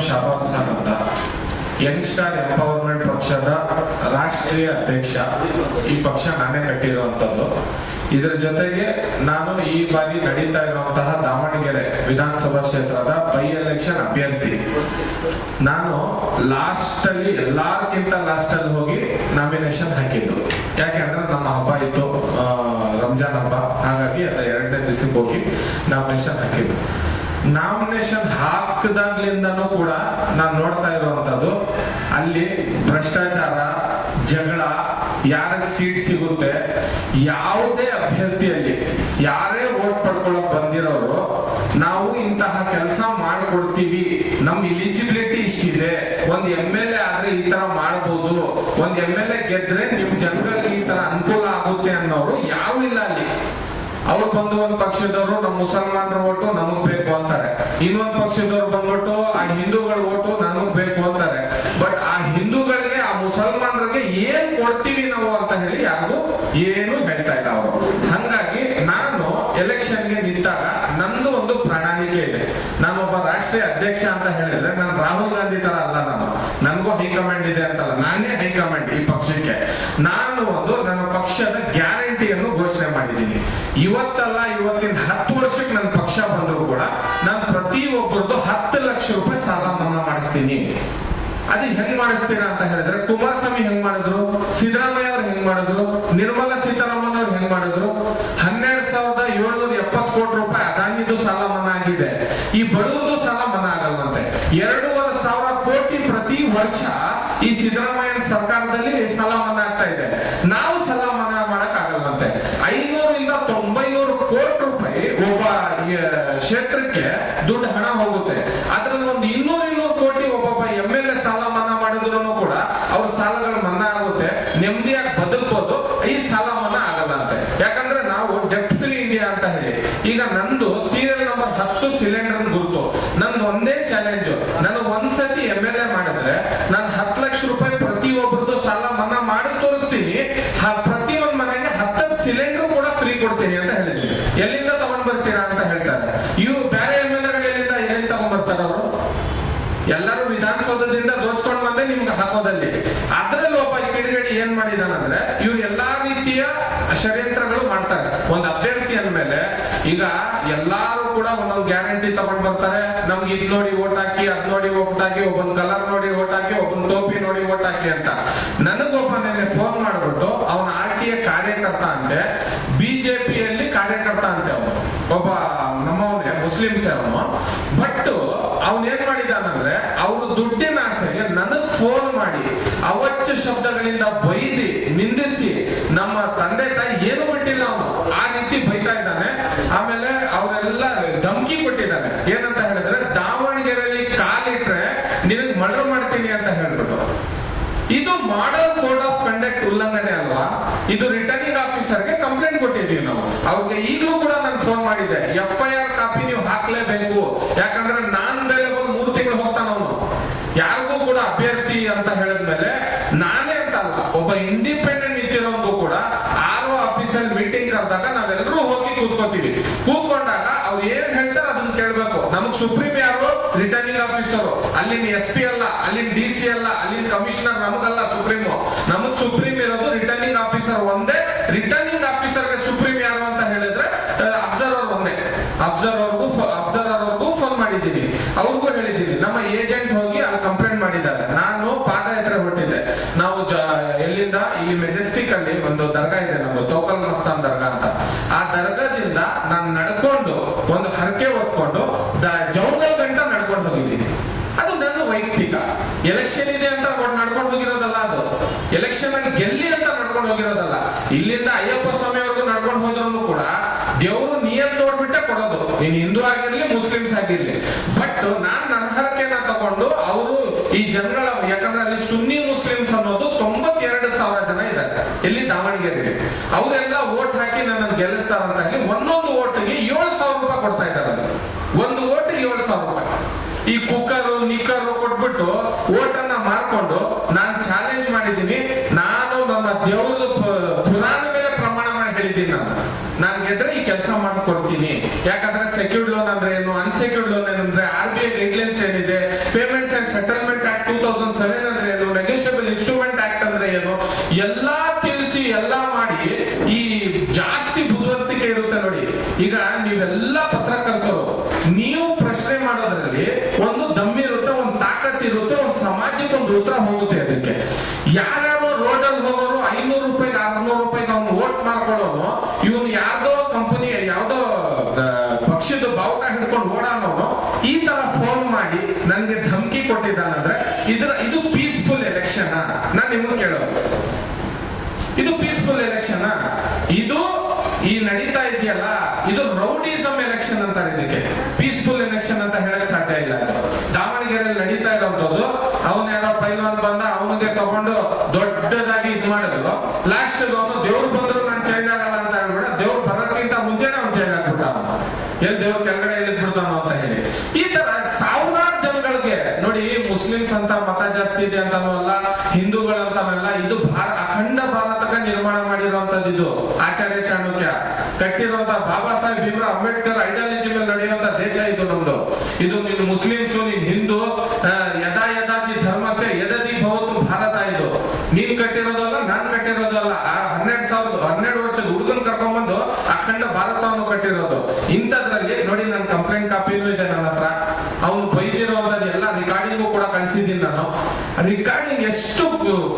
ಶಾಬಾಸ್ ಖಾನ್ ಅಂತ youngster empowerment ಪಕ್ಷದ ರಾಷ್ಟ್ರೀಯ ಅಧ್ಯಕ್ಷ. ಈ ಪಕ್ಷ ನಾನೇ ಕಟ್ಟಿರುವಂತದ್ದು. ಇದರ ಜೊತೆಗೆ ನಾನು ಈ ಬಾರಿ ನಡೀತಾ ಇರುವಂತಹ ದಾವಣಗೆರೆ ವಿಧಾನಸಭಾ ಕ್ಷೇತ್ರದ ಬೈ ಎಲೆಕ್ಷನ್ ಅಭ್ಯರ್ಥಿ. ನಾನು ಲಾಸ್ಟ್ ಅಲ್ಲಿ ಎಲ್ಲಾರ್ಕಿಂತ ಲಾಸ್ಟ್ ಅಲ್ಲಿ ಹೋಗಿ ನಾಮಿನೇಷನ್ ಹಾಕಿದ್ದು. ಯಾಕೆಂದ್ರೆ ನಮ್ಮ ಹಬ್ಬ ಇತ್ತು, ರಂಜಾನ್ ಹಬ್ಬ, ಹಾಗಾಗಿ ಅದ 2ನೇ ದಿವಸಕ್ಕೆ ಹೋಗಿ ನಾಮಿನೇಷನ್ ಹಾಕಿದ್ದು. ನಾಮಿನೇಷನ್ ಹಾಕದಾಗ್ಲಿಂದನೂ ಕೂಡ ನಾನು ನೋಡ್ತಾ ಇರುವಂತದ್ದು ಅಲ್ಲಿ ಭ್ರಷ್ಟಾಚಾರ, ಜಗಳ, ಯಾರಿಗೆ ಸೀಟ್ ಸಿಗುತ್ತೆ, ಯಾವುದೇ ಅಭ್ಯರ್ಥಿಯಲ್ಲಿ ಯಾರೇ ವೋಟ್ ಪಡ್ಕೊಳ್ಳಕ್ ಬಂದಿರೋರು ನಾವು ಇಂತಹ ಕೆಲಸ ಮಾಡಿಕೊಡ್ತೀವಿ, ನಮ್ ಎಲಿಜಿಬಿಲಿಟಿ ಇಷ್ಟಿದೆ, ಒಂದ್ MLA ಆದ್ರೆ ಈ ತರ ಮಾಡ್ಬೋದು, ಒಂದ್ MLA ಗೆದ್ರೆ ನಿಮ್ ಜನಗಳಿಗೆ ಈ ತರ ಅನುಕೂಲ ಆಗುತ್ತೆ ಅನ್ನೋರು ಯಾವ ಇಲ್ಲ ಅಲ್ಲಿ. ಅವ್ರು ಬಂದು ಒಂದ್ ಪಕ್ಷದವರು ನಮ್ಮ ಮುಸಲ್ಮಾನರ ಓಟು ನಮಗ್ ಬೇಕು ಅಂತಾರೆ, ಇನ್ನೊಂದ್ ಪಕ್ಷದವ್ರು ಬಂದ್ಬಿಟ್ಟು ಆ ಹಿಂದೂಗಳ ಓಟು ನಮಗ್ ಬೇಕು ಅಂತಾರೆ. ಬಟ್ ಆ ಹಿಂದೂಗಳಿಗೆ, ಆ ಮುಸಲ್ಮಾನರಿಗೆ ಏನ್ ಕೊಡ್ತೀವಿ ನಾವು ಅಂತ ಹೇಳಿ ಯಾರಿಗೂ ಏನು ಹೇಳ್ತಾ ಇಲ್ಲ ಅವರು. ಹಂಗಾಗಿ ನಾನು ಎಲೆಕ್ಷನ್ಗೆ ನಿಂತಾಗ ನಂದು ಒಂದು ಪ್ರಣಾಳಿಕೆ ಇದೆ. ನಾನೊಬ್ಬ ರಾಷ್ಟ್ರೀಯ ಅಧ್ಯಕ್ಷ ಅಂತ ಹೇಳಿದ್ರೆ ನಾನು ರಾಹುಲ್ ಗಾಂಧಿ ತರ ಅಲ್ಲ. ನನ್ಗೂ ಹೈಕಮಾಂಡ್ ಇದೆ ಅಂತಲ್ಲ, ನಾನೇ ಹೈಕಮಾಂಡ್ ಈ ಪಕ್ಷಕ್ಕೆ. ನಾನು ಒಂದು ನನ್ನ ಪಕ್ಷದ ಗ್ಯಾರಂಟಿಯನ್ನು ಘೋಷಣೆ ಮಾಡಿದ್ದೀನಿ. ಇವತ್ತಲ್ಲ, ಇವತ್ತಿನ 10 ವರ್ಷಕ್ಕೆ ನನ್ನ ಪಕ್ಷ ಬಂದ್ರು ಕೂಡ ನಾನು ಪ್ರತಿಯೊಬ್ಬರದ್ದು 10 ಲಕ್ಷ ರೂಪಾಯಿ ಸಾಲ ಮನ್ನಾ ಮಾಡಿಸ್ತೀನಿ. ಅದು ಹೆಂಗ್ ಮಾಡಿಸ್ತೀರಾ ಅಂತ ಹೇಳಿದ್ರೆ, ಕುಮಾರಸ್ವಾಮಿ ಹೆಂಗ್ ಮಾಡಿದ್ರು, ಸಿದ್ದರಾಮಯ್ಯ ಅವ್ರು ಹೆಂಗ್ ಮಾಡಿದ್ರು, ನಿರ್ಮಲಾ ಸೀತಾರಾಮನ್ ಅವ್ರು ಹೆಂಗ್ ಮಾಡಿದ್ರು. 12,770 ಕೋಟಿ ರೂಪಾಯಿ ಅದಾನಿದು ಸಾಲ ಮನ್ನಾ ಆಗಿದೆ. ಈ ಬಡವರದು ಸಾಲ ಮನ್ನಾ ಆಗಲ್ವಂತೆ. 2,500 ಕೋಟಿ ಪ್ರತಿ ವರ್ಷ ಈ ಸಿದ್ದರಾಮಯ್ಯ ಸರ್ಕಾರದಲ್ಲಿ ಸಾಲ ಮನ್ನಾ ಆಗ್ತಾ ಇದೆ. ನಾವು ಸಾಲ ಮನ್ನಾ ಮಾಡಕ್ ಆಗಲ್ವಂತೆ. 500ರಿಂದ 900 ಕೋಟಿ ರೂಪಾಯಿ ಒಬ್ಬ ಕ್ಷೇತ್ರಕ್ಕೆ ದುಡ್ಡು ಹಣ ಹೋಗುತ್ತೆ. ಅದ್ರಲ್ಲಿ ಒಂದು 200 ಕೋಟಿ ಒಬ್ಬೊಬ್ಬ MLA ಸಾಲ ಮನ್ನಾ ಮಾಡಿದ್ರು ಕೂಡ ಅವ್ರ ಸಾಲಗಳು ಮನ್ನಾ ಆಗುತ್ತೆ, ನೆಮ್ಮದಿಯಾಗಿ ಬದುಕಬಹುದು. ಈ ಸಾಲ ಮನ್ನಾ ಆಗಲ್ಲ ಅಂತೆ. ಯಾಕಂದ್ರೆ ನಾವು ಡೆಪ್ಟ್ ಫ್ರೀ ಇಂಡಿಯಾ ಅಂತ ಹೇಳಿ. ಈಗ ನಂದು ಸೀರಿಯಲ್ ನಂಬರ್ 10 ಸಿಲಿಂಡರ್ ಗುರುತು. ನಂದು ಒಂದೇ ಚಾಲೆಂಜ್, ನನಗೆ ಒಂದ್ಸತಿ MLA ಮಾಡಿದ್ರೆ ನಾನು 10 ಲಕ್ಷ ರೂಪಾಯಿ ಪ್ರತಿಯೊಬ್ಬರದ್ದು ಸಾಲ ಮನ್ನಾ ಮಾಡಿ ತೋರಿಸ್ತೀನಿ. ಪ್ರತಿಯೊಂದು ಮನೆಗೆ 10 ಸಿಲಿಂಡರ್ ಕೂಡ ಫ್ರೀ ಕೊಡ್ತೀನಿ ಅಂತ ಹೇಳಿದ್ದೀನಿ. ಎಲ್ಲಿಂದ ತಗೊಂಡ್ ಬರ್ತೀರಾ ಅಂತ ಹೇಳ್ತಾರೆ. ಇವು ಬೇರೆ MLAಗಳು ಎಲ್ಲಿಂದ ತಗೊಂಡ್ ಬರ್ತಾರ ಅವರು? ಎಲ್ಲರೂ ವಿಧಾನಸೌಧದಿಂದ ದೋಚ್ಕೊಂಡ್ ಬಂದೆ ನಿಮ್ಗೆ ಹಾಕೋದಲ್ಲಿ. ಅದ್ರಲ್ಲಿ ಒಬ್ಬ ಕಿಡಿಗೇಡಿ ಏನ್ ಮಾಡಿದಾನಂದ್ರೆ, ಇವ್ರು ಎಲ್ಲಾ ರೀತಿಯ ಷಡ್ಯಂತ್ರಗಳು ಮಾಡ್ತಾರೆ. ಒಂದ್ ಅಭ್ಯರ್ಥಿ ಅಂದ್ಮೇಲೆ ಈಗ ಎಲ್ಲಾರು ಕೂಡ ಒಂದೊಂದು ಗ್ಯಾರಂಟಿ ತಗೊಂಡ್ ಬರ್ತಾರೆ. ನಮ್ಗೆ ಇದ್ ನೋಡಿ ಓಟ್ ಹಾಕಿ, ಅದ್ ನೋಡಿ ಓಟ್ ಹಾಕಿ, ಒಬ್ಬನ್ ಕಲರ್ ನೋಡಿ ಓಟ್ ಹಾಕಿ, ಒಬ್ಬನ್ ಟೋಪಿ ನೋಡಿ ಓಟ್ ಹಾಕಿ ಅಂತ. ನನಗೊಬ್ಬ ನೆನ್ನೆ ಫೋನ್ ಮಾಡ್ಬಿಟ್ಟು ಅವನ RTA ಕಾರ್ಯಕರ್ತ ಅಂತೆ, ಬಿಜೆಪಿಯಲ್ಲಿ ಕಾರ್ಯಕರ್ತ ಅಂತೆ. ಅವನು ಒಬ್ಬ ನಮ್ಮವನೇ, ಮುಸ್ಲಿಮ್ಸ್ ಅವನು. ಬಟ್ ಅವನ್ ಏನ್ ಮಾಡಿದಾನಂದ್ರೆ, ಅವ್ರು ದುಡ್ಡಿನ ಆಸೆಗೆ ನನಗ್ ಫೋನ್ ಮಾಡಿ ಅವಚ್ಚ ಶಬ್ದಗಳಿಂದ ಬೈದಿ ನಿಂದಿಸಿ ನಮ್ಮ ತಂದೆ ತಾಯಿ ಏನು ಬಿಟ್ಟಿಲ್ಲ ಅವನು. ಆ ರೀತಿ ಬೈತಾ ಇದ್ದಾನೆ. ಆಮೇಲೆ ಅವರೆಲ್ಲ ಧಮಕಿ ಕೊಟ್ಟಿದ್ದಾನೆ. ಏನಂತ ಹೇಳಿದ್ರೆ, ದಾವಣಗೆರೆಯಲ್ಲಿ ಕಾಲಿಟ್ರೆ ನಿನಗ್ ಮರ್ಡರ್ ಮಾಡ್ತೀನಿ ಅಂತ ಹೇಳ್ಬಿಟ್ಟು. ಇದು ಮಾಡಲ್ ಕೋಡ್ ಆಫ್ ಕಂಡಕ್ಟ್ ಉಲ್ಲಂಘನೆ ಅಲ್ವಾ? ಇದು ರಿಟರ್ನಿಂಗ್ ಆಫೀಸರ್ಗೆ ಕಂಪ್ಲೇಂಟ್ ಕೊಟ್ಟಿದ್ದೀವಿ ನಾವು. ಅವ್ರಿಗೆ ಈಗಲೂ ಕೂಡ ನಾನು ಫೋನ್ ಮಾಡಿದ್ದೆ, FIR ಕಾಪಿ ನೀವು ಹಾಕ್ಲೇಬೇಕು. ಯಾಕಂದ್ರೆ ನಾನ್ ಬೇರೆ ಒಂದು 3 ತಿಂಗಳು ಹೋಗ್ತಾನ ಅವನು. ಯಾರಿಗೂ ಕೂಡ ಅಭ್ಯರ್ಥಿ ಅಂತ ಹೇಳಿದ್ಮೇಲೆ ನಾನೇ ಅಂತ ಅಲ್ಲ, ಒಬ್ಬ ಇಂಡಿಪೆಂಡೆಂಟ್ ನಿಂತಿರೋದು ಕೂಡ RO ಆಫೀಸಲ್ಲಿ ಮೀಟಿಂಗ್ ಕರೆದಾಗ ನಾವೆಲ್ಲರೂ ಹೋಗಿ ಕೂತ್ಕೋತೀವಿ. ಕೂತ್ಕೊಂಡಾಗ ಅವ್ರು ಏನ್ ಹೇಳ್ತಾರೆ ಅದನ್ನ ಕೇಳ್ಬೇಕು. ನಮಗ್ ಸುಪ್ರೀಂ ಯಾರು? Returning officer. ಅಲ್ಲಿನ SP ಅಲ್ಲ, ಅಲ್ಲಿನ DC ಅಲ್ಲ, ಅಲ್ಲಿನ ಕಮಿಷನರ್ ನಮಗಲ್ಲ ಸುಪ್ರೀಂ. ನಮಗ್ ಸುಪ್ರೀಂ ಇರೋದು ರಿಟರ್ನಿಂಗ್ ಆಫೀಸರ್ ಒಂದೇ. ರಿಟರ್ನಿಂಗ್ ಆಫೀಸರ್ಗೆ ಸುಪ್ರೀಂ ಯಾರು ಅಂತ ಹೇಳಿದ್ರೆ ಅಬ್ಸರ್ವರ್ ಒಂದೇ. ಅಬ್ಸರ್ವರ್ಗೂ ಫೋನ್ ಮಾಡಿದ್ದೀನಿ, ಅವ್ರಿಗೂ ಹೇಳಿದ್ದೀನಿ. ನಮ್ಮ ಏಜೆಂಟ್ ಹೋಗಿ ಅಲ್ಲಿ ಕಂಪ್ಲೇಂಟ್ ಮಾಡಿದ್ದಾರೆ. ನಾನು ಪಾದಯಾತ್ರೆ ಹೊರಟಿದ್ದೆ. ನಾವು ಎಲ್ಲಿಂದ ಇಲ್ಲಿ ಮೆಜೆಸ್ಟಿಕ್ ಅಲ್ಲಿ ಒಂದು ದರ್ಗಾ ಇದೆ ನಮ್ದು, ತೌಕಲ್ ಮಸ್ತಾನ್ ದರ್ಗಾ ಅಂತ. ಆ ದರ್ಗಾದಿಂದ ನಾನು ನಡ್ಕೊಂಡು ಒಂದು ಹರಕೆ ಹೊತ್ಕೊಂಡು ಜೌಗಲ್ ಗಂಟ ನಡ್ಕೊಂಡು ಹೋಗಿದ್ದೀನಿ. ಅದು ನನ್ನ ವೈಯಕ್ತಿಕ. ಎಲೆಕ್ಷನ್ ಇದೆ ಅಂತ ನಡ್ಕೊಂಡು ಹೋಗಿರೋದಲ್ಲ. ಅದು ಎಲೆಕ್ಷನ್ ಅಲ್ಲಿ ಗೆಲ್ಲಿ ಅಂತ ನಡ್ಕೊಂಡು ಹೋಗಿರೋದಲ್ಲ. ಇಲ್ಲಿಂದ ಅಯ್ಯಪ್ಪ ಸ್ವಾಮಿ ಅವ್ರಿಗೂ ನಡ್ಕೊಂಡು ಹೋದ್ರು ಕೂಡ ದೇವರು ನಿಯತ್ ನೋಡ್ಬಿಟ್ಟೆ ಕೊಡೋದು. ನೀನ್ ಹಿಂದೂ ಆಗಿರ್ಲಿ, ಮುಸ್ಲಿಮ್ಸ್ ಆಗಿರ್ಲಿ. ಬಟ್ ನಾನ್ ನನ್ನ ಹರಕೆನ ತಗೊಂಡು ಅವರು ಈ ಜನಗಳ, ಯಾಕಂದ್ರೆ ಅಲ್ಲಿ ಸುನ್ನಿ ಮುಸ್ಲಿಮ್ಸ್ ಅನ್ನೋದು 92,000 ಜನ ಇದ್ದಾರೆ ಇಲ್ಲಿ ದಾವಣಗೆರೆಯಲ್ಲಿ. ಅವರೆಲ್ಲ ವೋಟ್ ಹಾಕಿ ನನ್ನ ಗೆಲ್ಲಿಸ್ತಾರಂತ ಹೇಳಿ ಒಂದೊಂದು ಓಟಿಗೆ 7,000 ರೂಪಾಯಿ ಕೊಡ್ತಾ ಇದ್ದಾರೆ. ಒಂದು ಓಟಿಗೆ 7,000 ರೂಪಾಯಿ. ಈ ಕುಕ್ಕರ್ ನಿಕ್ಕರ್ ಕೊಟ್ಬಿಟ್ಟು ಓಟನ್ನ ಮಾರ್ಕೊಂಡು ನಾನು ಚಾಲೆಂಜ್ ಮಾಡಿದ್ದೀನಿ. ನಾನು ನಮ್ಮ ದೇವ್ರ ಪುರಾಣ ಮೇಲೆ ಪ್ರಮಾಣ ಮಾಡಿ ಹೇಳಿದ್ದೀನಿ. ನಾನು ಗೆದ್ರೆ ಈ ಕೆಲಸ ಮಾಡ್ಕೊಡ್ತೀನಿ. ಯಾಕಂದ್ರೆ ಸೆಕ್ಯೂರ್ಡ್ ಲೋನ್ ಅಂದ್ರೆ ಏನು, ಅನ್ಸೆಕ್ಯೂರ್ಡ್ ಲೋನ್ ಏನಂದ್ರೆ RBI ಗೈಡ್ಲೈನ್ಸ್ ಏನಿದೆ, ಪೇಮೆಂಟ್ಸ್ ಈಗ ನೀವೆಲ್ಲ ಪತ್ರಕರ್ತರು, ನೀವು ಪ್ರಶ್ನೆ ಮಾಡೋದ್ರಲ್ಲಿ ಒಂದು ದಮ್ಮಿರುತ್ತೆ, ಒಂದು ತಾಕತ್ತಿರುತ್ತೆ, ಒಂದು ಸಮಾಜಕ್ಕೆ ಒಂದು ಉತ್ತರ ಹೋಗುತ್ತೆ. ಅದಕ್ಕೆ ಯಾರ್ಯಾರೋ ರೋಡಲ್ಲಿ ಹೋಗೋರು 500 ರೂಪಾಯಿಗೆ 600 ರೂಪಾಯಿಗೆ ಅವ್ನು ವೋಟ್ ಮಾಡ್ಕೊಳ್ಳೋನು, ಇವನು ಯಾವ್ದೋ ಕಂಪನಿ ಯಾವ್ದೋ ಪಕ್ಷದ ಬಾವುಟ ಹಿಡ್ಕೊಂಡು ಓಡಾಡೋನು ಈ ತರ ಫೋನ್ ಮಾಡಿ ನನ್ಗೆ ಧಮಕಿ ಕೊಟ್ಟಿದ್ದಾನಂದ್ರೆ ಇದು ಪೀಸ್ಫುಲ್ ಎಲೆಕ್ಷನ್? ನಾನ್ ನಿಮ್ಗೆ ಕೇಳೋದು, ಇದು ಪೀಸ್ಫುಲ್ ಎಲೆಕ್ಷನ್? ಇದು ಈ ನಡೀತಾ ಇದೆಯಲ್ಲ, ಇದು ರೌಡಿಸಮ್ ಎಲೆಕ್ಷನ್ ಅಂತ. ಇದಕ್ಕೆ ಪೀಸ್ಫುಲ್ ಎಲೆಕ್ಷನ್ ಅಂತ ಹೇಳಕ್ ಸಾಧ್ಯ ಇಲ್ಲ. ದಾವಣಗೆರೆಯಲ್ಲಿ ನಡೀತಾ ಇರೋಂಥದ್ದು, ಅವನ ಯಾರೋ ಪೈಲ್ವಾನ್ ಬಂದ, ಅವನಿಗೆ ತಗೊಂಡು ದೊಡ್ಡದಾಗಿ ಇದ್ ಮಾಡಿದ್ರು. ಲಾಸ್ಟ್ ಅವನು ದೇವ್ರು ಬಂದ್ರು ನಾನು ಚೇಂಜ್ ಆಗಲ್ಲ ಅಂತ ಹೇಳ್ಬಿಡ, ದೇವ್ರು ಬರೋಕ್ಕಿಂತ ಮುಂಚೆನೆ ಅವ್ನು ಚೇಂಜ್ ಆಗ್ಬಿಟ್ಟ. ಎಲ್ಲಿ ದೇವ್ರ ಕೆಳಗಡೆ ಎಲ್ಲಿದ್ಬಿಡ್ತಾನೋ ಅಂತ ಹೇಳಿ ಈ ತರ ಸಾವಿರಾರು ಜನಗಳಿಗೆ ನೋಡಿ. ಮುಸ್ಲಿಮ್ಸ್ ಅಂತ ಮತ ಜಾಸ್ತಿ ಇದೆ ಅಂತಾನೂ ಅಲ್ಲ, ಹಿಂದೂಗಳಂತಾನಲ್ಲ, ಇದು ಅಖಂಡ ಭಾರತಕ್ಕೆ ನಿರ್ಮಾಣ ಮಾಡಿರುವಂತದ್ದು. ಇದು ಆಚಾರ್ಯ ಚಾಣಕ್ಯ ಕಟ್ಟಿರುವಂತ ಬಾಬಾ ಸಾಹೇಬ್ ಭೀಮ್ರಾವ್ ಅಂಬೇಡ್ಕರ್ ಐಡಿಯಾಲಜಿ ಮೇಲೆ ನಡೆಯುವಂತ ದೇಶ ಇದು ನಮ್ದು. ಇದು ನೀನು ಮುಸ್ಲಿಮ್ಸು, ನೀನ್ ಹಿಂದೂ, ಯದಾ ಯದಾತಿ ಧರ್ಮಸೆ ಯದದಿ ಭವತು ಭಾರತ. ಇದು ನೀನ್ ಕಟ್ಟಿರೋದಲ್ಲ, ನಾನ್ ಕಟ್ಟಿರೋದಲ್ಲ. 12 ವರ್ಷದ ಹುಡುಗನ್ ಕರ್ಕೊಂಡ್ಬಂದು ಅಖಂಡ ಭಾರತವನ್ನು ಕಟ್ಟಿರೋದು. ಇಂಥದ್ರಲ್ಲಿ ನೋಡಿ, ನನ್ನ ಕಂಪ್ಲೇಂಟ್ ಕಾಪಿನೂ ಇದೆ ನನ್ನ ಹತ್ರ. ಅವನು ಬೈದಿರೋದ್ರಲ್ಲಿ ಎಲ್ಲ ರಿಕಾರ್ಡಿಂಗು ಕೂಡ ಕಳಿಸಿದ್ದೀನಿ ನಾನು. ರಿಕಾರ್ಡಿಂಗ್ ಎಷ್ಟು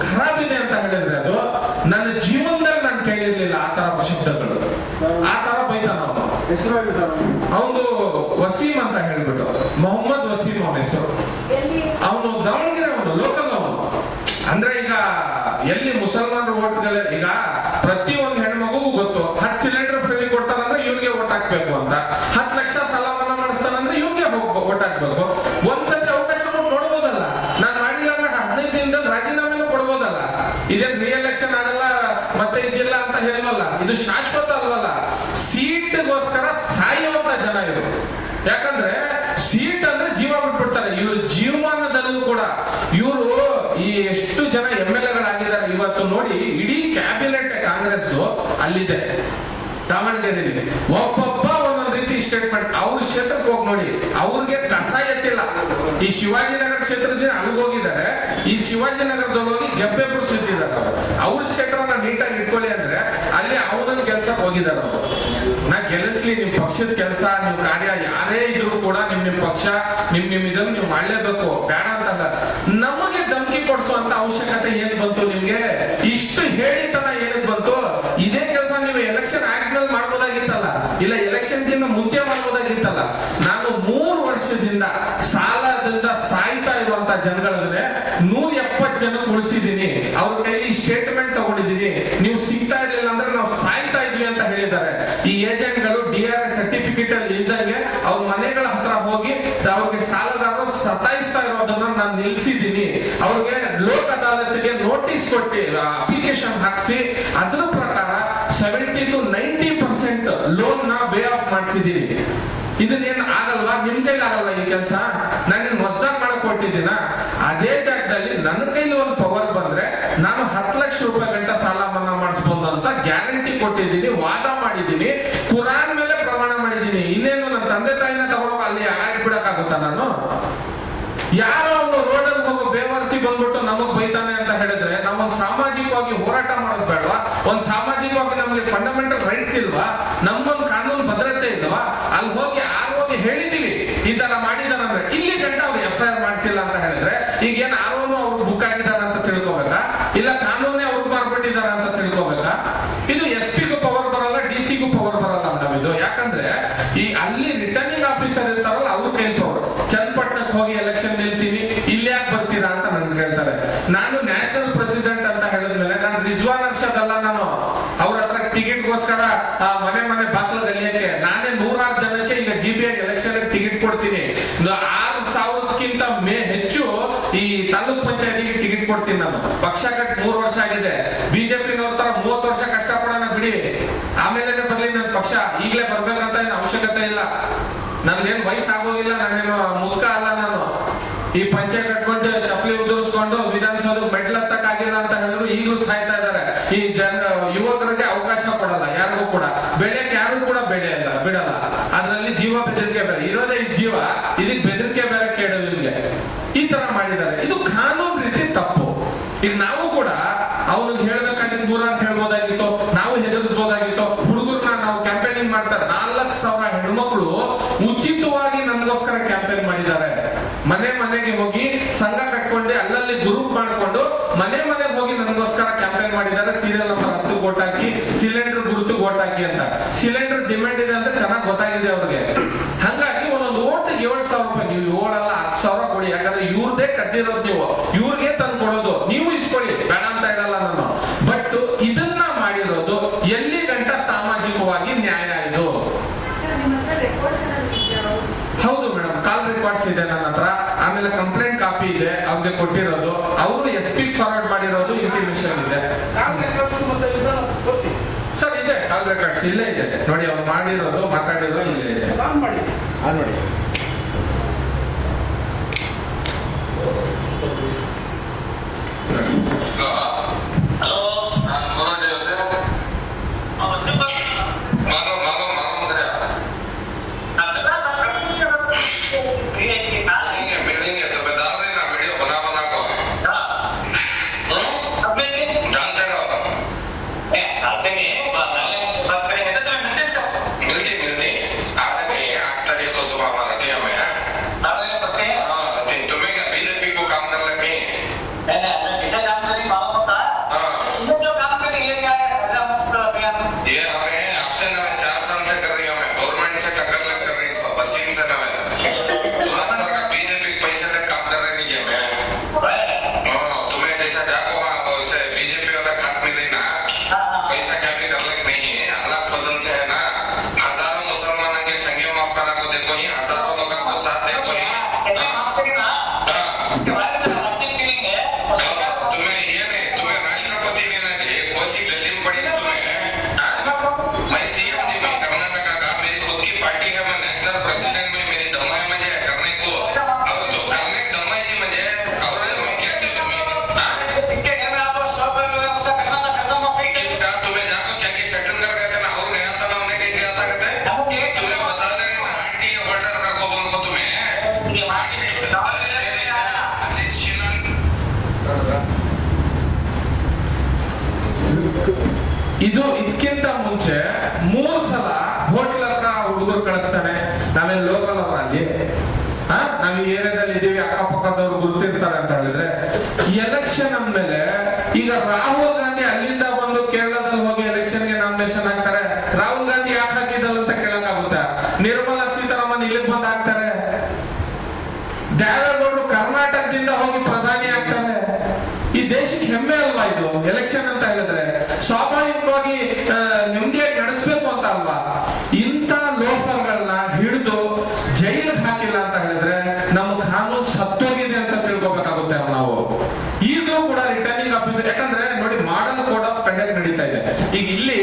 ಖರಾಬ್ ಇದೆ ಅಂತ ಹೇಳಿದ್ರೆ, ಅದು ನನ್ನ ಜೀವನದಲ್ಲಿ ನಾನು ಕೇಳಿರ್ಲಿಲ್ಲ ಆ ತರ ಶಬ್ದಗಳು. ಆ ತರ ಬೈತಾನ ಅವನು. ಅವನು ವಸೀಂ ಅಂತ ಹೇಳ್ಬಿಟ್ಟು, ಮೊಹಮ್ಮದ್ ವಸೀಂ ಅವನ ಹೆಸರು. ಅವನು ದಾವಣಗೆರೆ, ಅವನು ಲೋಕಲ್. ಅವನು ಅಂದ್ರೆ ಈಗ ಎಲ್ಲಿ ಮುಸಲ್ಮಾನರು ಓಟ್ಗಳು, ಈಗ ಪ್ರತಿಯೊಂದು ಹೆಣ್ಮಗುಗೂ ಗೊತ್ತು 10 ಸಿಲಿಂಡರ್ ಫ್ರೀ ಕೊಡ್ತಾರಂದ್ರೆ ಇವ್ರಿಗೆ ಓಟ್ ಹಾಕ್ಬೇಕು ಅಂತ. 10 ಲಕ್ಷ ಸಾಲ ಮನ್ನಾ ಮಾಡಿಸ್ತಾನಂದ್ರೆ ಇವ್ರಿಗೆ ಓಟ್ ಹಾಕ್ಬೇಕು. ಒಂದ್ಸತಿ ಅವಕಾಶ ನೋಡ್ಬೋದಲ್ಲ. ನಾನ್ ಮಾಡಿಲ್ಲ ಅಂದ್ರೆ 15 ದಿನದಲ್ಲಿ ರಾಜೀನಾಮೆನೂ ಕೊಡ್ಬೋದಲ್ಲ. ಇದೇನ್ ರಿ ಎಲೆಕ್ಷನ್ ಆಗಲ್ಲ ಮತ್ತೆ ಇದಿಲ್ಲ ಅಂತ ಹೇಳಲ್ಲ. ಇದು ಶಾಶ್ವತ ಅಲ್ವಲ್ಲ. ಸೀಟ್ಗೋಸ್ಕರ ಸಾಯುವಂತ ಜನ ಇದು. ಯಾಕಂದ್ರೆ ಸೀಟ್ ಅಂದ್ರೆ ಜೀವ ಬಿಟ್ಬಿಡ್ತಾರೆ ಇವರು. ಜೀವಮಾನದಲ್ಲೂ ಕೂಡ ಇವರು ಈ ಎಷ್ಟು ಜನ MLA-ಗಳಾಗಿದ್ದಾರೆ ಇವತ್ತು ನೋಡಿ. ಇಡೀ ಕ್ಯಾಬಿನೆಟ್ ಕಾಂಗ್ರೆಸ್ ಅಲ್ಲಿದೆ ದಾವಣಗೆರೆಯಲ್ಲಿ. ಒಬ್ಬೊಬ್ಬ ಒಂದೊಂದು ರೀತಿ ಸ್ಟೇಟ್ಮೆಂಟ್. ಅವ್ರ ಕ್ಷೇತ್ರಕ್ಕೆ ಹೋಗಿ ನೋಡಿ, ಅವ್ರಿಗೆ ಕಸ ಎತ್ತಿಲ್ಲ. ಈ ಶಿವಾಜಿನಗರ ಕ್ಷೇತ್ರದಿಂದ ಅಲ್ಲಿಗೆ ಹೋಗಿದ್ದಾರೆ. ಈ ಶಿವಾಜಿನಗರದಲ್ಲಿ ಹೋಗಿ ಗೆಬ್ಬೆ ಬಿಡಿಸಿದ್ದಾರೆ. ಅವ್ರ ಕ್ಷೇತ್ರನ ನೀಟಾಗಿ ಇಟ್ಕೊಳ್ಳಿ ಅಂದ್ರೆ ಅಲ್ಲಿ ಅವನನ್ನು ಗೆಲ್ಸಕ್ ಹೋಗಿದ್ದಾರೆ ಅವರು. ನಾ ಗೆಲ್ಲಿಸ್ಲಿ, ನಿಮ್ ಪಕ್ಷದ ಕೆಲಸ, ನಿಮ್ ಕಾರ್ಯ ಯಾರೇ ಇದ್ರು ಕೂಡ ನಿಮ್ ಪಕ್ಷ ನಿಮ್ ಇದನ್ನು ನೀವು ಮಾಡ್ಲೇಬೇಕು, ಬೇಡ ಅಂತಲ್ಲ. ನಮಗೆ ಧಮಕಿ ಕೊಡ್ಸುವಂತ ಅವಶ್ಯಕತೆ ಏನ್ ಬಂತು ನಿಮ್ಗೆ? ಇಷ್ಟು ಹೇಳಿತನ ಏನಕ್ಕೆ ಬಂತು? ಇದೇ ಕೆಲಸ ನೀವು ಎಲೆಕ್ಷನ್ ಆದ್ಮೇಲೆ ಮಾಡ್ಬೋದಾಗಿತ್ತಲ್ಲ, ಇಲ್ಲ ಎಲೆಕ್ಷನ್ ಗಿಂತ ಮುಂಚೆ ಮಾಡ್ಬೋದಾಗಿತ್ತಲ್ಲ. ನಾನು 3 ವರ್ಷದಿಂದ ಸಾಲದಿಂದ ಸಾಯ್ತಾ ಇರುವಂತ ಜನಗಳಿಗೆ 170 ಜನ ಉಳಿಸಿದೀನಿ. ಅವ್ರ ಕೈಲಿ ಸ್ಟೇಟ್ಮೆಂಟ್ ತಗೊಂಡಿದ್ದೀನಿ. ನೀವು ಸಿಗ್ತಾ ಇರ್ಲಿಲ್ಲ ಅಂದ್ರೆ ನಾವು ಸಾಯ್ತಾ ಇದ್ವಿ ಅಂತ ಹೇಳಿದ್ದಾರೆ. ಈ ಏಜೆಂಟ್ಗಳು DRS ಸರ್ಟಿಫಿಕೇಟ್ ಅಲ್ಲಿ ಇಲ್ದಂಗೆ ಅವ್ರ ಮನೆಗಳ ಹತ್ರ ಹೋಗಿ ಅವ್ರಿಗೆ ಸಾಲಗಾರರು ಸತಾಯಿಸ್ತಾ ಇರೋದನ್ನ ನಾನು ನಿಲ್ಸಿದ್ದೀನಿ. ಅವ್ರಿಗೆ ಲೋಕ್ ಅದಾಲತ್ಗೆ ನೋಟಿಸ್ ಕೊಟ್ಟು ಅಪ್ಲಿಕೇಶನ್ ಹಾಕ್ಸಿ ಅದ್ರ ಪ್ರಕಾರ 70 to 90% ಲೋನ್ ನ ವೇ ಆಫ್ ಮಾಡಿಸಿದೀನಿ. ಇದನ್ನೇನು ಆಗಲ್ವಾ? ನಿಮ್ ಕೈಲಿ ಆಗಲ್ವಾ ಈ ಕೆಲಸ? ನಾನು ಹೊಸದಾಗಿ ಮಾಡಕ್ ಕೊಟ್ಟಿದ್ದೀನ. ಅದೇ ಜಾಗದಲ್ಲಿ ನನ್ನ ಕೈಲಿ ಒಂದು ಪವರ್ ಬಂದ್ರೆ ನಾನು 10 ಲಕ್ಷ ರೂಪಾಯಿ ಗಂಟ ಸಾಲ ಮನ್ನಾ ಮಾಡಿಸ್ಬೋದು ಅಂತ ಗ್ಯಾರಂಟಿ ಕೊಟ್ಟಿದ್ದೀನಿ, ವಾದ ಮಾಡಿದ್ದೀನಿ, ಕುರಾನ್ ಮೇಲೆ ಪ್ರಮಾಣ ಮಾಡಿದ್ದೀನಿ. ಇನ್ನೇನು ನನ್ನ ತಂದೆ ತಾಯಿನ ತಗೊಂಡೋಗ ಅಲ್ಲಿ ಆಗಿಬಿಡಕ್ಕಾಗುತ್ತಾ ನಾನು? ಯಾರೋ ಅವನು ರೋಡಲ್ಲಿ ಹೋಗೋ ಬೇವರ್ಸಿ ಬಂದ್ಬಿಟ್ಟು ನಮಗ್ ಬೈತಾನೆ ಅಂತ ಹೇಳಿದ್ರೆ ನಾವೊಂದು ಸಾಮಾಜಿಕವಾಗಿ ಹೋರಾಟ ಮಾಡೋದು ಬೇಡವಾ? ಒಂದ್ ಸಾಮಾಜಿಕವಾಗಿ ನಮ್ಗೆ ಫಂಡಮೆಂಟಲ್ ರೈಟ್ಸ್ ಇಲ್ವಾ? ನಮ್ಮೊಂದು ಕಾನೂನು ಭದ್ರತೆ ಇಲ್ವಾ? ಅಲ್ಲಿ ಹೋಗಿ ಹೇಳಿದೀವಿ ಈ ತರ ಮಾಡಿದಾರಂದ್ರೆ, ಇಲ್ಲಿ ಗಂಟ ಅವ್ರು FIR ಮಾಡಿಸಿಲ್ಲ ಅಂತ ಹೇಳಿದ್ರೆ ಈಗ ಏನ್ ಆರೋನು ಅವ್ರು ಬುಕ್ ಆಗಿದಾರ ಅಂತ ತಿಳ್ಕೊಬೇಕಾ? ಇಲ್ಲ ಕಾನೂನೇ ಅವ್ರು ಮಾಡ್ಬಿಟ್ಟಿದಾರ ಅಂತ ತಿಳ್ಕೊಬೇಕಾ? ಇದು SP-ಗೂ ಪವರ್ ಬರಲ್ಲ, DC-ಗೂ ಪವರ್ ಬರಲ್ಲ ಮೇಡಮ್ ಇದು. ಯಾಕಂದ್ರೆ ಈ ಅಲ್ಲಿ ರಿಟರ್ನಿಂಗ್ ಆಫೀಸರ್ ಇರ್ತಾರಲ್ಲ ಅವ್ರು ಕೈ ಪವರ್. ಚನ್ನಪಟ್ಟಣಕ್ಕೆ ಹೋಗಿ ಎಲೆಕ್ಷನ್ ನಿಲ್ತೀನಿ, ಇಲ್ಲಿ ಯಾಕೆ ಬರ್ತೀರಾ ಅಂತ ನನ್ಗೆ ಹೇಳ್ತಾರೆ. ನಾನು ನ್ಯಾಷನಲ್ ಪ್ರೆಸಿಡೆಂಟ್ ಅಂತ ಹೇಳಿದ್ಮೇಲೆ ನಾನು ರಿಜ್ವಾನ್ ಅರ್ಷದ್ ಅಲ್ಲ. ನಾನು ಅವ್ರ ಹತ್ರ ಟಿಕೆಟ್ಗೋಸ್ಕರ ಮನೆ ಬಾಗಿಲು ಗಲಿಯಕ್ಕೆ ನಾನೇ 100 ಜನಕ್ಕೆ ಈಗ GBI ಎಲೆಕ್ಷನ್ ಟಿಕೆಟ್ ಕೊಡ್ತೀನಿ. 6,000ಕ್ಕಿಂತ ಹೆಚ್ಚು ಈ ತಾಲೂಕ್ ಪಂಚಾಯತಿಗೆ ಟಿಕೆಟ್ ಕೊಡ್ತೀನಿ ನಾನು. ಪಕ್ಷ ಕಟ್ 3 ವರ್ಷ ಆಗಿದೆ. ಬಿಜೆಪಿನವ್ರ ತರ 30 ವರ್ಷ ಕಷ್ಟ ಪಡೋಣ ಬಿಡಿ, ಆಮೇಲೆ ಬರ್ಲಿ ನನ್ನ ಪಕ್ಷ. ಈಗಲೇ ಬರ್ಬೇಕಂತ ಏನು ಅವಶ್ಯಕತೆ ಇಲ್ಲ. ನನ್ಗೇನ್ ವಯಸ್ಸಾಗೋಗಿಲ್ಲ, ನಾನೇನು ಮುದ್ಕ ಅಲ್ಲ. ನಾನು ಈ ಪಂಚಾಯತ್ ಕಟ್ಕೊಂಡು ಚಪ್ಪಲಿ ಉದುರಿಸ್ಕೊಂಡು ವಿಧಾನಸೌಧ ಮೆಟ್ಲತ್ತಕ್ಕಾಗಿಲ್ಲ ಅಂತ ಹೇಳಿದ್ರು ಈಗಲೂ ಸಾಯ್ತಾ ಇದಾರೆ. ಈ ಯುವಕರಿಗೆ ಅವಕಾಶ ಕೊಡಲ್ಲ ಯಾರಿಗೂ ಕೂಡ. ಬೆಳೆಯಕ್ಕೆ ಯಾರು ಕೂಡ ಬಿಡಲ್ಲ. ಅದ್ರಲ್ಲಿ ಜೀವ ಬೆದರಿಕೆ ಬೇರೆ ಇರೋದೇ. ಈ ಜೀವ ಇದಕ್ಕೆ ಬೆದರಿಕೆ ಬೇರೆ ಕೇಳೋದು ನಿಮ್ಗೆ. ಈ ತರ ಮಾಡಿದ್ದಾರೆ. ಇದು ಕಾನೂನು ರೀತಿ ತಪ್ಪು. ಈಗ ನಾವು ಕೂಡ ಅವ್ರಿಗೆ ಹೇಳ್ಬೇಕಾಗಿತ್ತು, 100 ಹೇಳ್ಬೋದಾಗಿತ್ತು, ನಾವು ಹೆದರ್ಸ್ಬೋದಾಗಿತ್ತು. ಹುಡುಗರನ್ನ ನಾವು ಕ್ಯಾಂಪೇನಿಂಗ್ ಮಾಡ್ತಾರೆ. 4,000 ಹೆಣ್ಮಕ್ಳು ಉಚಿತವಾಗಿ ನನಗೋಸ್ಕರ ಕ್ಯಾಂಪೇನ್ ಮಾಡಿದ್ದಾರೆ. ಮನೆ ಮನೆಗೆ ಹೋಗಿ ಸಂಘ ಕಟ್ಕೊಂಡು ಅಲ್ಲಲ್ಲಿ ಗ್ರೂಪ್ ಮಾಡ್ಕೊಂಡು ಮನೆ ಮನೆಗೆ ಹೋಗಿ ನನಗೋಸ್ಕರ ಕ್ಯಾಂಪೇನ್ ಮಾಡಿದ್ದಾರೆ. ಸೀರಿಯಲ್ ನಂಬರ್ 10 ಓಟ್ ಹಾಕಿ, ಸಿಲಿಂಡರ್ ಗುರುತು ಓಟ್ ಹಾಕಿ ಅಂತ. ಸಿಲಿಂಡರ್ ಡಿಮ್ಯಾಂಡ್ ಇದೆ ಅಂತ ಚೆನ್ನಾಗಿ ಗೊತ್ತಾಗಿದೆ ಅವ್ರಿಗೆ. ಹಂಗಾಗಿ ಒಂದೊಂದು ಓಟ್ 7,000 ರೂಪಾಯಿ. ನೀವು 7 ಅಲ್ಲ 10,000 ಕೊಡಿ, ಯಾಕಂದ್ರೆ ಇವ್ರದೇ ಕದ್ದಿರೋದು, ನೀವು ಇವ್ರಿಗೆ ತಂದು ಕೊಡೋದು, ನೀವು ಇಸ್ಕೊಳ್ಳಿ, ಬೇಡ ಅಂತ ಹೇಳಲ್ಲ ನಾನು. ಬಟ್ ಇದನ್ನ ಮಾಡಿರೋದು ಎಲ್ಲಿ ಗಂಟ ಸಾಮಾಜಿಕವಾಗಿ ನ್ಯಾಯ ಇದು? ಹೌದು ಮೇಡಮ್, ಕಾಲ್ ರೆಕಾರ್ಡ್ಸ್ ಇದೆ ನನ್ನ ಹತ್ರ. ಆಮೇಲೆ ಕಂಪ್ಲೇಂಟ್ ಕಾಪಿ ಇದೆ, ಅವ್ರಿಗೆ ಕೊಟ್ಟಿರೋದು. ಅವರು SP ಫಾರ್ವರ್ಡ್ ಮಾಡಿರೋದು ಇಂಟಿಮೇಷನ್ ಇದೆ ಸರ್. ಇದೆ ಕಾಲ್ ರೆಕಾರ್ಡ್ಸ್ ಇಲ್ಲೇ ಇದೆ ನೋಡಿ, ಅವ್ರು ಮಾಡಿರೋದು ಮಾತಾಡಿರೋದು ಇಲ್ಲೇ ಇದೆ. ನೋಡಿ ಇದು ಇದಕ್ಕಿಂತ ಮುಂಚೆ 3 ಸಲ ಹೋಟೆಲ್ ಹತ್ರ ಹುಡುಗರು ಕಳಿಸ್ತಾನೆ. ನಾವೇನ್ ಲೋಕಲ್ ಅವರ ಅಲ್ಲಿ ನಾವ್ ಈ ಏರಿಯಾದಲ್ಲಿ ಇದೀವಿ, ಅಕ್ಕಪಕ್ಕದವ್ರು ಗುರುತಿರ್ತಾರೆ ಅಂತ ಹೇಳಿದ್ರೆ ಎಲೆಕ್ಷನ್ ಅಂದ್ಮೇಲೆ ಈಗ ರಾಹುಲ್ ಗಾಂಧಿ ಅಲ್ಲಿಂದ ಬಂದು ಕೇರಳದಲ್ಲಿ ಹೋಗಿ ಎಲೆಕ್ಷನ್ಗೆ ನಾಮಿನೇಷನ್ ಹಾಕ್ತಾರೆ. ರಾಹುಲ್ ಗಾಂಧಿ ಯಾಕೆ ಹಾಕಿದ್ರು ಅಂತ ಕೇಳಕ್ಕಾಗುತ್ತೆ? ನಿರ್ಮಲಾ ಸೀತಾರಾಮನ್ ಇಲ್ಲಿಗೆ ಬಂದ್ ಹಾಕ್ತಾರೆ. ದೇವೇಗೌಡರು ಕರ್ನಾಟಕದಿಂದ ಹೋಗಿ ಪ್ರಧಾನಿ ಆಗ್ತಾರೆ. ಈ ದೇಶಕ್ಕೆ ಹೆಮ್ಮೆ ಅಲ್ವಾ ಇದು? ಎಲೆಕ್ಷನ್ ಅಂತ ಹೇಳಿದ್ರೆ ಸ್ವಾಭಾವಿಕವಾಗಿ ನೆಮ್ಮದಿಯಾಗಿ ನಡೆಸಬೇಕು ಅಂತ ಅಲ್ವಾ? ಇಂಥ ಲೋಫರ್ಗಳನ್ನ ಹಿಡಿದು ಜೈಲಿಗೆ ಹಾಕಿಲ್ಲ ಅಂತ ಹೇಳಿದ್ರೆ ನಮ್ಮ ಕಾನೂನು ಸತ್ತೋಗಿದೆ ಅಂತ ತಿಳ್ಕೊಬೇಕಾಗುತ್ತೆ ನಾವು. ಈಗಲೂ ಕೂಡ ರಿಟರ್ನಿಂಗ್ ಆಫೀಸರ್, ಯಾಕಂದ್ರೆ ನೋಡಿ ಮಾಡಲ್ ಕೋಡ್ ಆಫ್ ಕಂಡಕ್ಟ್ ನಡೀತಾ ಇದೆ. ಈಗ ಇಲ್ಲಿ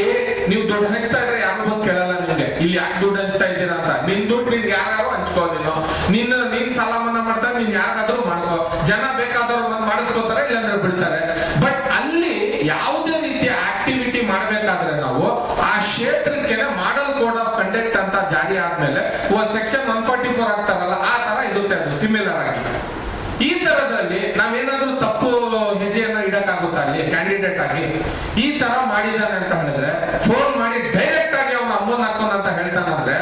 ನೀವು ದುಡ್ಡು ಹಂಚ್ತಾ ಇದ್ರೆ ಯಾರು ಬಂದು ಕೇಳಲ್ಲ ನಿಮ್ಗೆ, ಇಲ್ಲಿ ಯಾಕೆ ದುಡ್ಡು ಹಂಚ್ತಾ ಇದ್ದೀರಾ ಅಂತ. ನಿನ್ ದುಡ್ಡು ನಿನ್ಗೆ ಯಾರು ಹಂಚ್ಕೋದಿಲ್ಲ. ನೀನ್ ಸಾಲ ಮನ್ನಾ ಮಾಡ್ತಾರೆ, ನೀನ್ ಯಾರಾದ್ರೂ ಮಾಡ್ಕೋ. ಜನ ಬೇಕಾದವ್ರು ಬಂದು ಮಾಡಿಸ್ಕೋತಾರೆ, ಇಲ್ಲಾಂದ್ರೆ ಬಿಡ್ತಾರೆ. ಬಟ್ ಅಲ್ಲಿ ಯಾವುದೇ ರೀತಿಯ ಆಕ್ಟಿವಿಟಿ ಮಾಡ್ಬೇಕಾದ್ರೆ ನಾವು ಆ ಕ್ಷೇತ್ರಕ್ಕೆ ಮಾಡಲ್ ಕೋಡ್ ಆಫ್ ಕಂಡಕ್ಟ್ ಅಂತ ಜಾರಿ ಆದ್ಮೇಲೆ ಸೆಕ್ಷನ್ 144 ಆಗ್ತಾವಲ್ಲ, ಆ ತರ ಇರುತ್ತೆ ಅದು ಸಿಮಿಲರ್ ಆಗಿ. ಈ ತರದಲ್ಲಿ ನಾವೇನಾದ್ರೂ ತಪ್ಪು ಹೆಜ್ಜೆಯನ್ನ ಇಡಕ್ಕಾಗುತ್ತಾ ಅಲ್ಲಿ ಕ್ಯಾಂಡಿಡೇಟ್ ಆಗಿ? ಈ ತರ ಮಾಡಿದಾನೆ ಅಂತ ಹೇಳಿದ್ರೆ ಫೋನ್ ಮಾಡಿ ಡೈರೆಕ್ಟ್ ಆಗಿ ಅವ್ನ ಅಮ್ಮನ್ ಹಾಕೋಣ ಅಂತ ಹೇಳ್ತಾನಂದ್ರೆ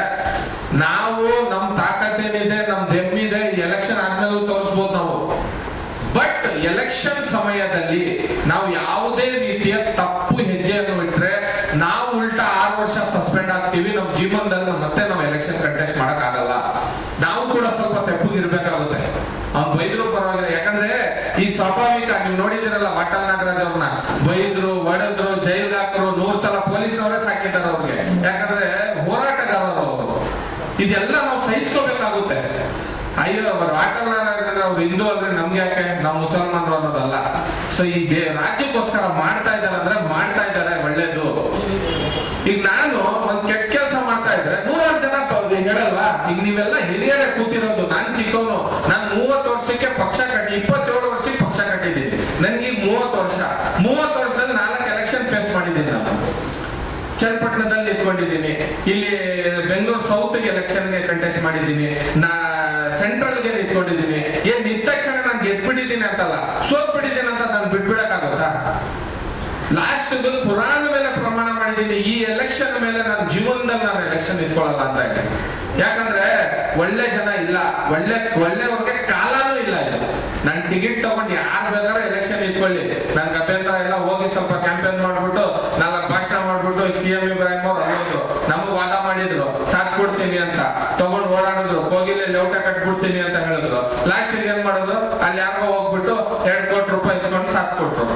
ನಾವು ನಮ್ ತಾಕತ್ತೇನಿದೆ, ನಮ್ ದೆಮ್ಮಿದೆ, ಎಲೆಕ್ಷನ್ ಆದ್ಮೇಲೆ ತೋರಿಸ್ಬೋದು ನಾವು. ಬಟ್ ಎಲೆಕ್ಷನ್ ಸಮಯದಲ್ಲಿ ನಾವು ಯಾವುದೇ ರೀತಿಯ ತಪ್ಪು ಹೆಜ್ಜೆಯನ್ನು ಇಟ್ರೆ ನಾವು ಉಲ್ಟಾ 6 ವರ್ಷ ಸಸ್ಪೆಂಡ್ ಆಗ್ತೀವಿ. ನಮ್ಮ ಜೀವನದಲ್ಲಿ ಮತ್ತೆ ನಾವು ಎಲೆಕ್ಷನ್ ಕಂಟೆಸ್ಟ್ ಮಾಡಕ್ ಆಗಲ್ಲ. ನಾವು ಕೂಡ ಸ್ವಲ್ಪ ತೆಪ್ಪಗಿರ್ಬೇಕಾಗುತ್ತೆ. ಅವ್ನು ಬೈದ್ರು ಪರವಾಗಿಲ್ಲ, ಯಾಕಂದ್ರೆ ಈ ಸ್ವಾಭಾವಿಕ ನೀವು ನೋಡಿದಿರಲ್ಲ, ವಾಟಾಳ್ ನಾಗರಾಜ್ ಅವ್ರನ್ನ ಬೈದ್ರು, ಹೊಡೆದ್ರು, ಜೈಲ್ಗೆ ಹಾಕರು, 100 ಸಲ ಪೊಲೀಸ್ನವರೇ ಸಾಕಿದ್ದಾರೆ ಅವ್ರಿಗೆ. ಯಾಕಂದ್ರೆ ಹೋರಾಟಗಾರರು ಅವರು. ಇದೆಲ್ಲ ನಾವು ಸಹಿಸ್ಕೋಬೇಕಾಗುತ್ತೆ. ಅಯ್ಯೋ ವಾಟಾಳ್ ನಾಗರಾಜ್ ಅವ್ರು ಹಿಂದೂ ಅಂದ್ರೆ ನಮ್ಗೆ ಯಾಕೆ, ನಾವು ಮುಸಲ್ಮಾನರು ಅನ್ನೋದಲ್ಲ. ಸೊ ಈ ರಾಜ್ಯಕ್ಕೋಸ್ಕರ ಮಾಡ್ತಾ ಇದ್ದಾರೆ ಅಂದ್ರೆ ಮಾಡ್ತಾ ಇದ್ದಾರೆ, ಒಳ್ಳೇದು. ಈಗ ನಾನು ಒಂದ್ ಕೆಟ್ಟ ಕೆಲಸ ಮಾಡ್ತಾ ಇದ್ರೆ 100 ಜನ ಹೇಳಲ್ವಾ? ಈಗ ನೀವೆಲ್ಲ ಹಿರಿಯರೇ ಕೂತಿರೋದು, ನಾನ್ ಚಿಕ್ಕವನು. ನಾನ್ 30 ವರ್ಷಕ್ಕೆ ಪಕ್ಷ ಕಟ್ಟಿ 27 ವರ್ಷಕ್ಕೆ ಪಕ್ಷ ಕಟ್ಟಿದ್ದೀನಿ. ನನ್ಗೆ ಈಗ 30 ವರ್ಷ. 30 ವರ್ಷದಲ್ಲಿ 4 ಎಲೆಕ್ಷನ್ ಫೇಸ್ ಮಾಡಿದ್ದೀನಿ ನಾನು. ಚನ್ನಪಟ್ಟಣದಲ್ಲಿ ನಿಂತ್ಕೊಂಡಿದ್ದೀನಿ, ಇಲ್ಲಿ ಬೆಂಗಳೂರು ಸೌತ್ಗೆ ಎಲೆಕ್ಷನ್ಗೆ ಕಂಟೆಸ್ಟ್ ಮಾಡಿದ್ದೀನಿ, ಸೆಂಟ್ರಲ್ಗೆ ನಿಂತ್ಕೊಂಡಿದ್ದೀನಿ. ಏನ್ ನಿಂತ ತಕ್ಷಣ ನಾನು ಗೆದ್ಬಿಟ್ಟಿದ್ದೀನಿ ಅಂತಲ್ಲ, ಸೋತ್ ಬಿಟ್ಟಿದ್ದೀನಿ ಅಂತ ನಾನು ಬಿಟ್ಬಿಡಕ್ಕಾಗುತ್ತಾ? ಲಾಸ್ಟ್ ಪುರಾಣ ಮೇಲೆ ಪ್ರಮಾಣ ಮಾಡಿದ್ದೀನಿ ಹೇಳ್ಬಿಟ್ಟಿನಿ, ಈ ಎಲೆಕ್ಷನ್ ಮೇಲೆ ನನ್ನ ಜೀವನದಲ್ಲಿ ನಾನು ಎಲೆಕ್ಷನ್ ನಿಂತ್ಕೊಳ್ಳಲ್ಲ ಅಂತ ಹೇಳಿ. ಯಾಕಂದ್ರೆ ಒಳ್ಳೆ ಜನ ಇಲ್ಲ, ಒಳ್ಳೆಯವ್ರಿಗೆ ಕಾಲನೂ ಇಲ್ಲ. ಇದು ನನ್ ಟಿಕೆಟ್ ತಗೊಂಡು ಯಾರು ಬೇಕಾದ್ರೆ ಎಲೆಕ್ಷನ್ ನಿಂತ್ಕೊಳ್ಳಿ, ನನ್ಗೆ ಅಭ್ಯಂತರ ಎಲ್ಲ. ಹೋಗಿ ಸ್ವಲ್ಪ ಕ್ಯಾಂಪೇನ್ ಮಾಡ್ಬಿಟ್ಟು 4 ಭಾಷಣ ಮಾಡ್ಬಿಟ್ಟು CM ಇಬ್ರಾಹಿಂ ಅವ್ರು ಅಲ್ಲೋದ್ರು, ನಮಗ್ ವಾದ ಮಾಡಿದ್ರು ಸಾಥ್ ಕೊಡ್ತೀನಿ ಅಂತ, ತಗೊಂಡು ಓಡಾಡಿದ್ರು, ಹೋಗಿಲ್ಲ ಲೇಔಟ ಕಟ್ಬಿಡ್ತೀನಿ ಅಂತ ಹೇಳಿದ್ರು. ಲಾಸ್ಟ್ ಏನ್ ಮಾಡಿದ್ರು, ಅಲ್ಲಿ ಯಾರಿಗೋ ಹೋಗ್ಬಿಟ್ಟು 2 ಕೋಟಿ ರೂಪಾಯಿ ಇಸ್ಕೊಂಡು ಸಾಥ್ ಕೊಟ್ರು.